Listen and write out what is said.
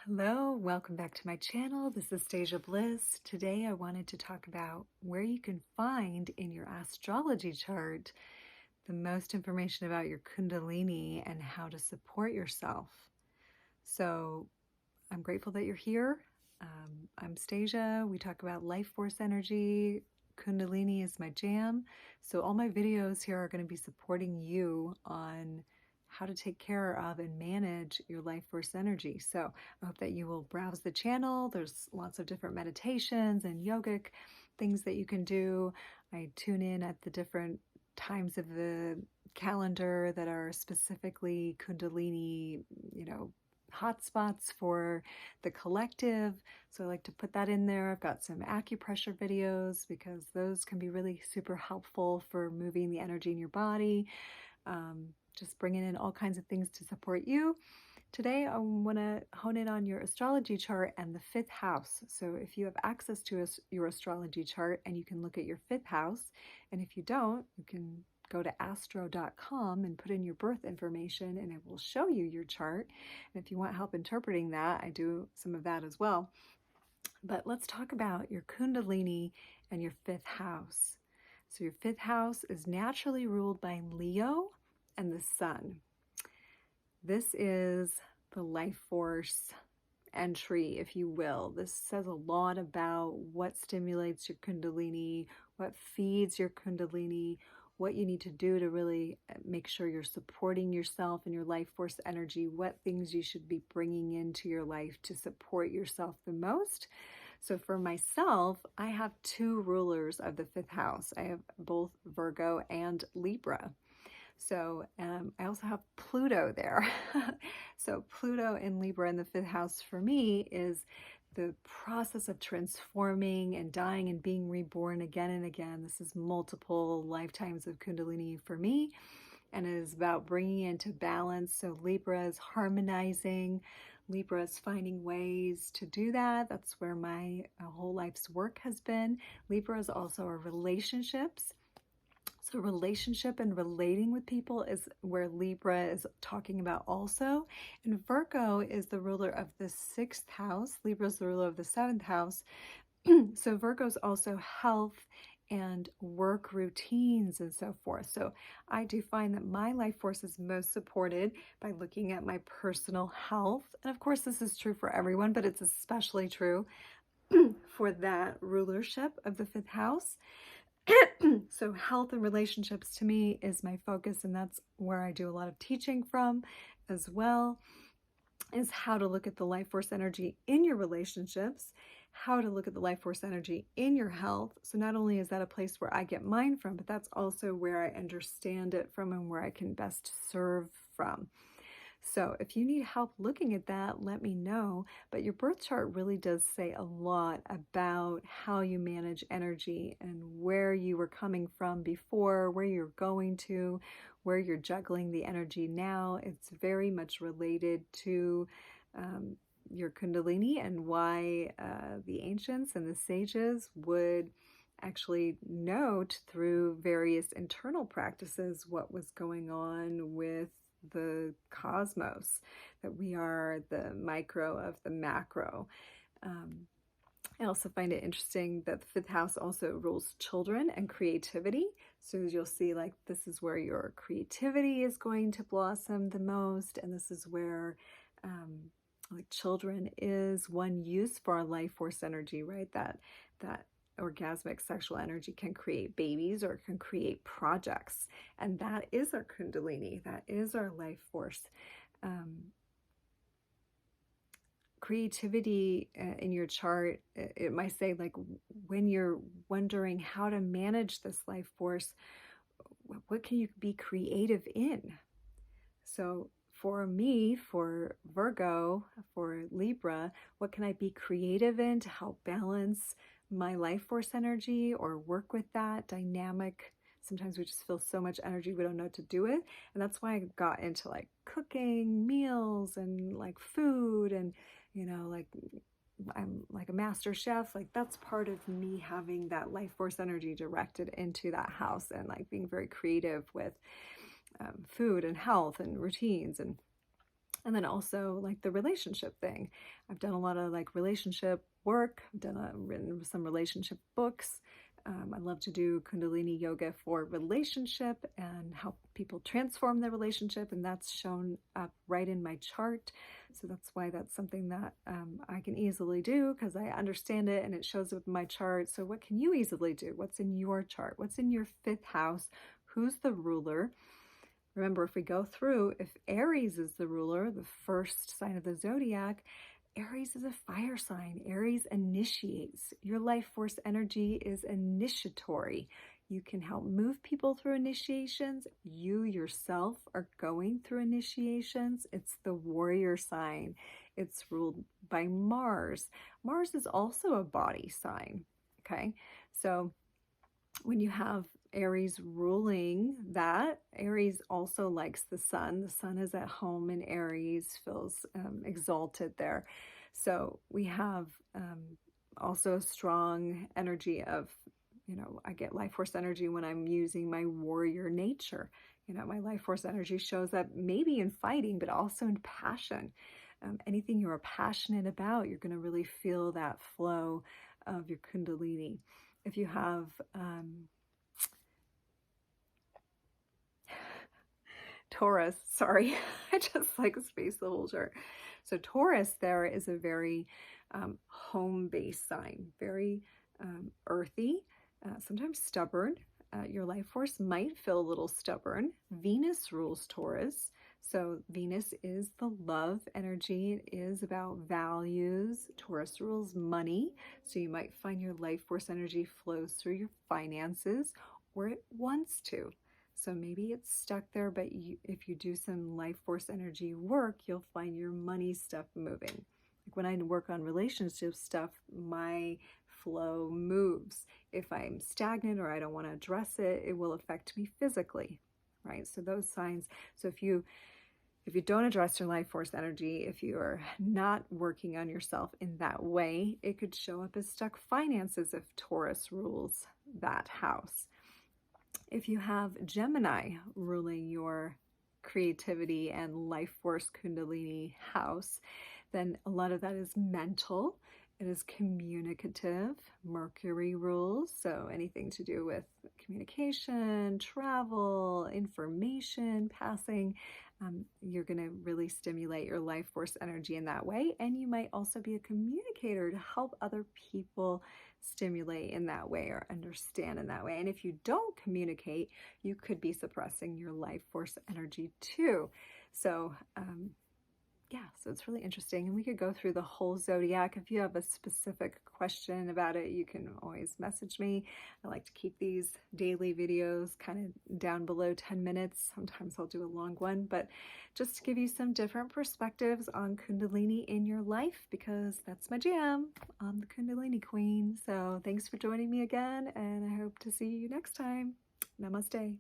Hello, welcome back to my channel. This is Stasia Bliss. Today I wanted to talk about where you can find in your astrology chart the most information about your Kundalini and how to support yourself. So I'm grateful that you're here. I'm Stasia. We talk about life force energy. Kundalini is my jam. So all my videos here are going to be supporting you on how to take care of and manage your life force energy. So I hope that you will browse the channel. There's lots of different meditations and yogic things that you can do. I tune in at the different times of the calendar that are specifically Kundalini, hotspots for the collective. So I like to put that in there. I've got some acupressure videos because those can be really super helpful for moving the energy in your body. Just bringing in all kinds of things to support you. Today, I want to hone in on your astrology chart and the fifth house. So if you have access to your astrology chart and you can look at your fifth house, and if you don't, you can go to astro.com and put in your birth information and it will show you your chart. And if you want help interpreting that, I do some of that as well. But let's talk about your Kundalini and your fifth house. So your fifth house is naturally ruled by Leo and the sun. This is the life force entry, if you will. This says a lot about what stimulates your Kundalini, what feeds your Kundalini, what you need to do to really make sure you're supporting yourself and your life force energy, what things you should be bringing into your life to support yourself the most. So for myself, I have two rulers of the fifth house. I have both Virgo and Libra. So I also have Pluto there. So Pluto in Libra in the fifth house for me is the process of transforming and dying and being reborn again and again. This is multiple lifetimes of Kundalini for me, and it is about bringing into balance. So Libra is harmonizing. Libra is finding ways to do that. That's where my whole life's work has been. Libra is also our relationships. So relationship and relating with people is where Libra is talking about also. And Virgo is the ruler of the sixth house. Libra is the ruler of the seventh house. So Virgo is also health and work routines and so forth. So I do find that my life force is most supported by looking at my personal health. And of course, this is true for everyone, but it's especially true for that rulership of the fifth house. So health and relationships to me is my focus, and that's where I do a lot of teaching from as well, is how to look at the life force energy in your relationships, how to look at the life force energy in your health. So not only is that a place where I get mine from, but that's also where I understand it from and where I can best serve from. So if you need help looking at that, let me know. But your birth chart really does say a lot about how you manage energy and where you were coming from before, where you're going to, where you're juggling the energy now. It's very much related to your Kundalini and why the ancients and the sages would actually note through various internal practices what was going on with the cosmos, that we are the micro of the macro. I also find it interesting that the fifth house also rules children and creativity. So as you'll see, like, this is where your creativity is going to blossom the most, and this is where like children is one use for our life force energy, right? That orgasmic sexual energy can create babies or can create projects. And that is our Kundalini. That is our life force. Creativity in your chart, it might say, like, when you're wondering how to manage this life force, what can you be creative in? So for me, for Virgo, for Libra, what can I be creative in to help balance my life force energy or work with that dynamic? Sometimes we just feel so much energy, we don't know what to do with. And that's why I got into like cooking meals and like food and, like I'm like a master chef. Like that's part of me having that life force energy directed into that house and like being very creative with food and health and routines. And And then also like the relationship thing. I've done a lot of like relationship work. Written some relationship books. I love to do Kundalini yoga for relationship and help people transform their relationship. And that's shown up right in my chart. So that's why that's something that I can easily do, because I understand it and it shows up in my chart. So what can you easily do? What's in your chart? What's in your 5th house? Who's the ruler? Remember, if we go through, if Aries is the ruler, the first sign of the zodiac, Aries is a fire sign. Aries initiates. Your life force energy is initiatory. You can help move people through initiations. You yourself are going through initiations. It's the warrior sign. It's ruled by Mars. Mars is also a body sign. Okay, so when you have Aries ruling that, Aries also likes the sun. The sun is at home in Aries, feels exalted there. So we have also a strong energy of, I get life force energy when I'm using my warrior nature. My life force energy shows up maybe in fighting, but also in passion. Anything you're passionate about, you're going to really feel that flow of your Kundalini. If you have Taurus, sorry, I just like spaced the whole chart. So Taurus there is a very home-based sign, very earthy, sometimes stubborn. Your life force might feel a little stubborn. Venus rules Taurus. So Venus is the love energy. It is about values. Taurus rules money. So you might find your life force energy flows through your finances, or it wants to. So maybe it's stuck there, but if you do some life force energy work, you'll find your money stuff moving. Like when I work on relationship stuff, my flow moves. If I'm stagnant or I don't want to address it, it will affect me physically, right? So those signs. So if you don't address your life force energy, if you are not working on yourself in that way, it could show up as stuck finances if Taurus rules that house. If you have Gemini ruling your creativity and life force Kundalini house, then a lot of that is mental. It is communicative. Mercury rules, so anything to do with communication, travel, information, passing. You're going to really stimulate your life force energy in that way. And you might also be a communicator to help other people stimulate in that way or understand in that way. And if you don't communicate, you could be suppressing your life force energy too. So yeah, so it's really interesting. And we could go through the whole zodiac. If you have a specific question about it, you can always message me. I like to keep these daily videos kind of down below 10 minutes. Sometimes I'll do a long one, but just to give you some different perspectives on Kundalini in your life, because that's my jam. I'm the Kundalini queen. So thanks for joining me again, and I hope to see you next time. Namaste.